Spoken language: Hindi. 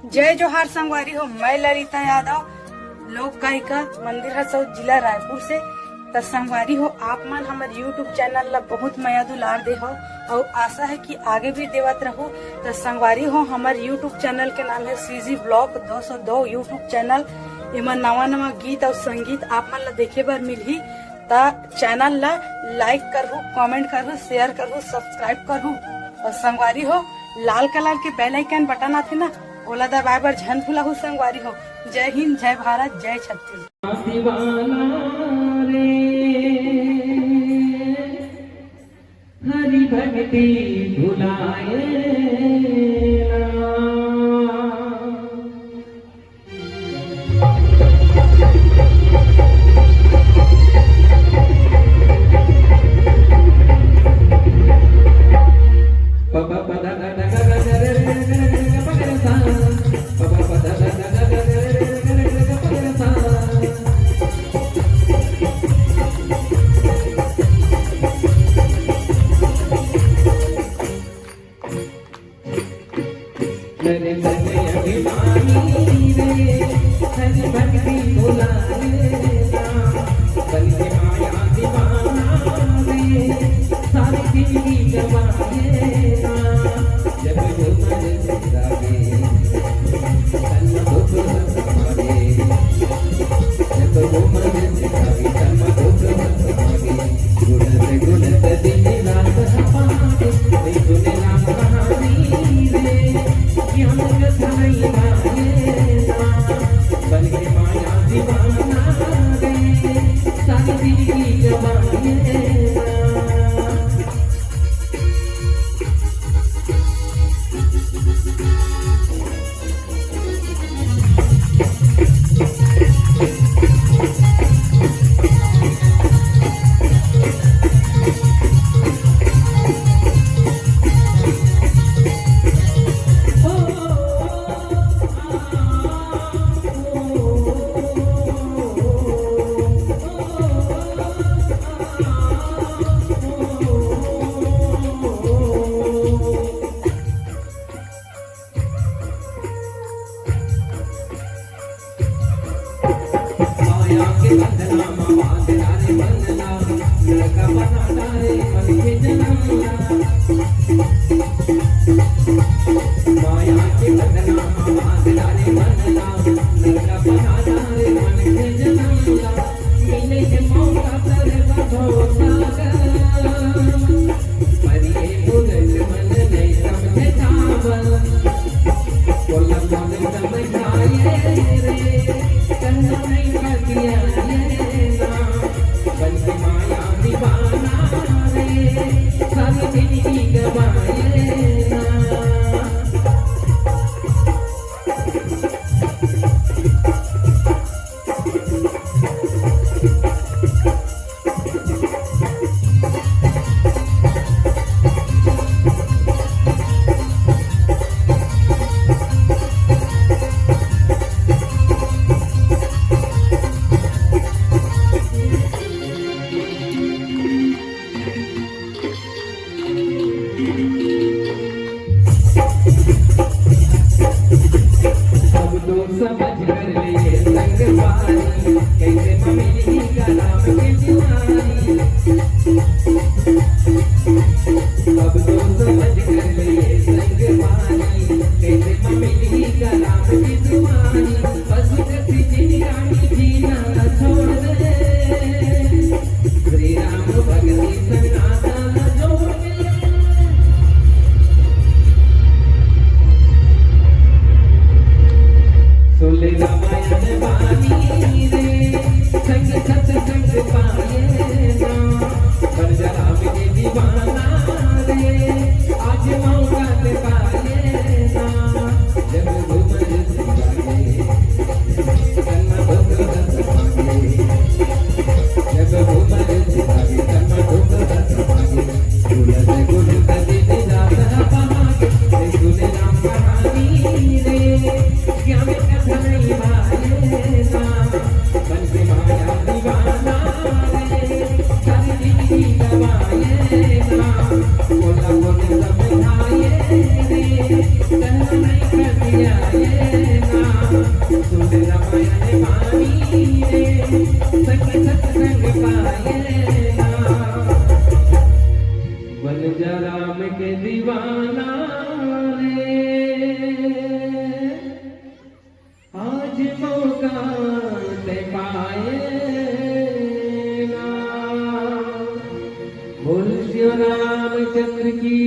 जय जोहार संगवारी हो। मैं ललिता यादव, लोक गायिका, मंदिर हसौद, जिला रायपुर से। तो संगवारी हो, आप मन हमारे यूट्यूब चैनल ला बहुत माया दुलार दे हो और आशा है कि आगे भी देवत रहो। तो संगवारी हो, हमारे यूट्यूब चैनल के नाम है सीजी ब्लॉग 202 यूट्यूब चैनल। इमा नवा नवा गीत और संगीत आप मन ला देखे बर मिलही। ता चैनल ला लाइक करहु, कमेंट करहु, शेयर करहु, सब्सक्राइब करहु। और संगवारी हो, लाल कलर के बेल आइकन बटन आथे ना, ओला दबाए बर झन भुलाहु संगवारी हो। जय हिंद, जय भारत, जय छत्तीसगढ़। हरि भक्ति भुलाए Solidão. पाए ना। बन जा राम के दीवाना रे, आज मौका ते पाए ना। बोल श्री रामचंद्र की